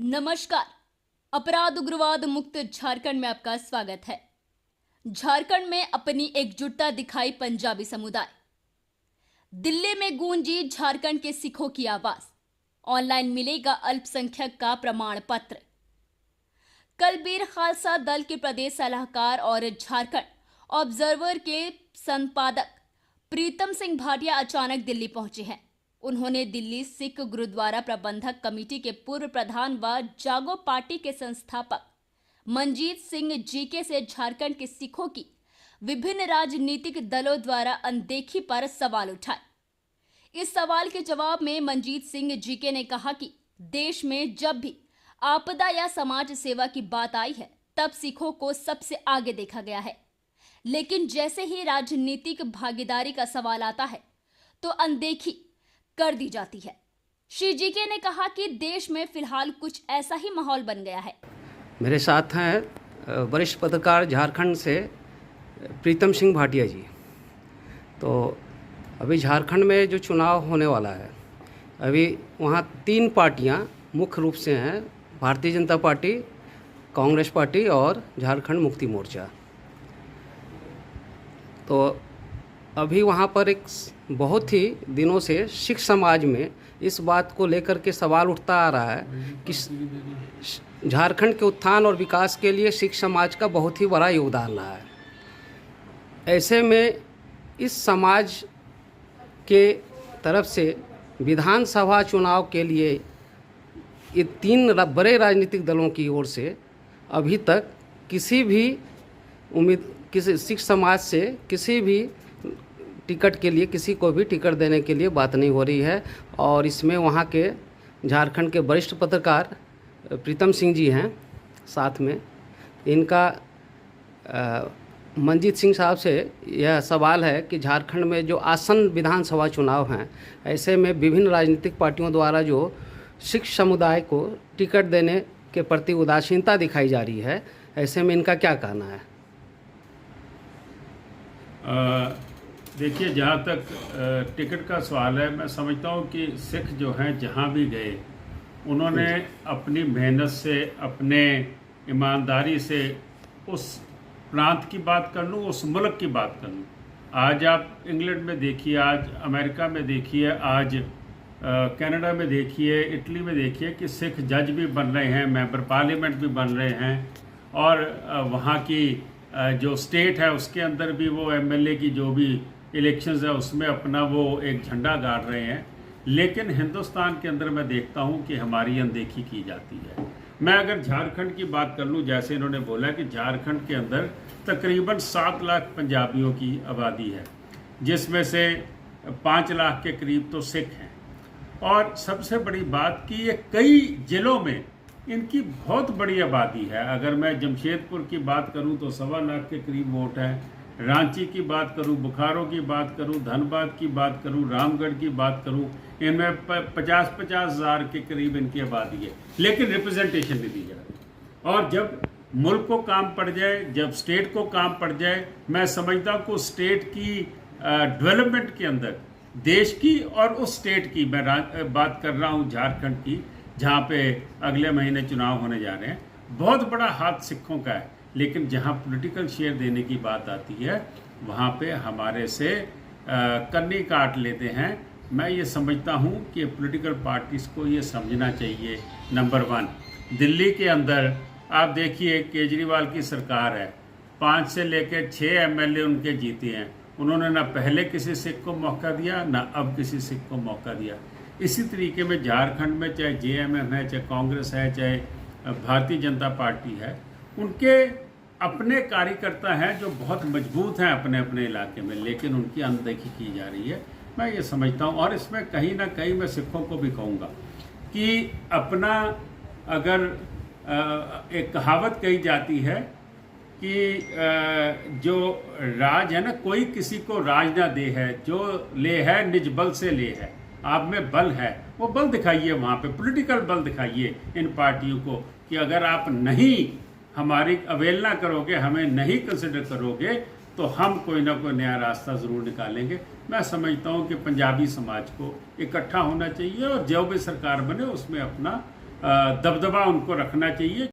नमस्कार। अपराध उग्रवाद मुक्त झारखंड में आपका स्वागत है। झारखंड में अपनी एकजुटता दिखाई पंजाबी समुदाय। दिल्ली में गूंजी झारखंड के सिखों की आवाज। ऑनलाइन मिलेगा अल्पसंख्यक का प्रमाण पत्र। कल बीर खालसा दल के प्रदेश सलाहकार और झारखंड ऑब्जर्वर के संपादक प्रीतम सिंह भाटिया अचानक दिल्ली पहुंचे हैं। उन्होंने दिल्ली सिख गुरुद्वारा प्रबंधक कमेटी के पूर्व प्रधान व जागो पार्टी के संस्थापक मंजीत सिंह जीके से झारखंड के सिखों की विभिन्न राजनीतिक दलों द्वारा अनदेखी पर सवाल उठाए। इस सवाल के जवाब में मंजीत सिंह जीके ने कहा कि देश में जब भी आपदा या समाज सेवा की बात आई है तब सिखों को सबसे आगे देखा गया है, लेकिन जैसे ही राजनीतिक भागीदारी का सवाल आता है तो अनदेखी कर दी जाती है। श्री जीके ने कहा कि देश में फिलहाल कुछ ऐसा ही माहौल बन गया है। मेरे साथ हैं वरिष्ठ पत्रकार झारखंड से प्रीतम सिंह भाटिया जी। तो अभी झारखंड में जो चुनाव होने वाला है, अभी वहाँ 3 पार्टियाँ मुख्य रूप से हैं, भारतीय जनता पार्टी, कांग्रेस पार्टी और झारखंड मुक्ति मोर्चा। तो अभी वहाँ पर एक बहुत ही दिनों से सिख समाज में इस बात को लेकर के सवाल उठता आ रहा है कि झारखंड के उत्थान और विकास के लिए सिख समाज का बहुत ही बड़ा योगदान रहा है। ऐसे में इस समाज के तरफ से विधानसभा चुनाव के लिए ये 3 बड़े राजनीतिक दलों की ओर से अभी तक किसी सिख समाज से किसी भी टिकट के लिए, किसी को भी टिकट देने के लिए बात नहीं हो रही है। और इसमें वहाँ के झारखंड के वरिष्ठ पत्रकार प्रीतम सिंह जी हैं साथ में। इनका मंजीत सिंह साहब से यह सवाल है कि झारखंड में जो आसन विधानसभा चुनाव हैं, ऐसे में विभिन्न राजनीतिक पार्टियों द्वारा जो सिख समुदाय को टिकट देने के प्रति उदासीनता दिखाई जा रही है, ऐसे में इनका क्या कहना है? देखिए, जहाँ तक टिकट का सवाल है, मैं समझता हूँ कि सिख जो हैं जहाँ भी गए उन्होंने अपनी मेहनत से, अपने ईमानदारी से उस प्रांत की बात कर लूँ, उस मुल्क की बात कर लूँ। आज आप इंग्लैंड में देखिए, आज अमेरिका में देखिए, आज कनाडा में देखिए, इटली में देखिए कि सिख जज भी बन रहे हैं, मेंबर पार्लियामेंट भी बन रहे हैं, और वहाँ की जो स्टेट है उसके अंदर भी वो एमएलए की जो भी इलेक्शंस है उसमें अपना वो एक झंडा गाड़ रहे हैं। लेकिन हिंदुस्तान के अंदर मैं देखता हूँ कि हमारी अनदेखी की जाती है। मैं अगर झारखंड की बात कर लूँ, जैसे इन्होंने बोला कि झारखंड के अंदर तकरीबन 7 लाख पंजाबियों की आबादी है, जिसमें से 5 लाख के करीब तो सिख हैं। और सबसे बड़ी बात कि ये कई जिलों में इनकी बहुत बड़ी आबादी है। अगर मैं जमशेदपुर की बात करूं तो 1.25 लाख के करीब वोट है, रांची की बात करूं, बोकारो की बात करूं, धनबाद की बात करूं, रामगढ़ की बात करूं, इनमें 50-50 हज़ार के करीब इनकी आबादी है, लेकिन रिप्रेजेंटेशन नहीं दी जा रही। और जब मुल्क को काम पड़ जाए, जब स्टेट को काम पड़ जाए, मैं समझता हूँ कि स्टेट की डेवलपमेंट के अंदर देश की और उस स्टेट की, मैं बात कर रहा हूँ झारखंड की, जहाँ पे अगले महीने चुनाव होने जा रहे हैं, बहुत बड़ा हाथ सिखों का है। लेकिन जहाँ पॉलिटिकल शेयर देने की बात आती है वहाँ पे हमारे से कन्नी काट लेते हैं। मैं ये समझता हूँ कि पॉलिटिकल पार्टीज़ को ये समझना चाहिए। नंबर 1, दिल्ली के अंदर आप देखिए केजरीवाल की सरकार है, 5 से लेकर 6 एमएलए उनके जीते हैं। उन्होंने ना पहले किसी सिख को मौका दिया, ना अब किसी सिख को मौका दिया। इसी तरीके में झारखंड में चाहे जेएमएम है, चाहे कांग्रेस है, चाहे भारतीय जनता पार्टी है, उनके अपने कार्यकर्ता हैं जो बहुत मजबूत हैं अपने अपने इलाके में, लेकिन उनकी अनदेखी की जा रही है। मैं ये समझता हूँ, और इसमें कहीं ना कहीं मैं सिखों को भी कहूँगा कि अपना, अगर एक कहावत कही जाती है कि जो राज है ना, कोई किसी को राज ना दे है, जो ले है निज बल से ले है। आप में बल है, वो बल दिखाइए, वहाँ पे पॉलिटिकल बल दिखाइए इन पार्टियों को कि अगर आप नहीं हमारी अवेलना करोगे, हमें नहीं कंसिडर करोगे, तो हम कोई ना कोई नया रास्ता ज़रूर निकालेंगे। मैं समझता हूँ कि पंजाबी समाज को इकट्ठा होना चाहिए और जो भी सरकार बने उसमें अपना दबदबा उनको रखना चाहिए।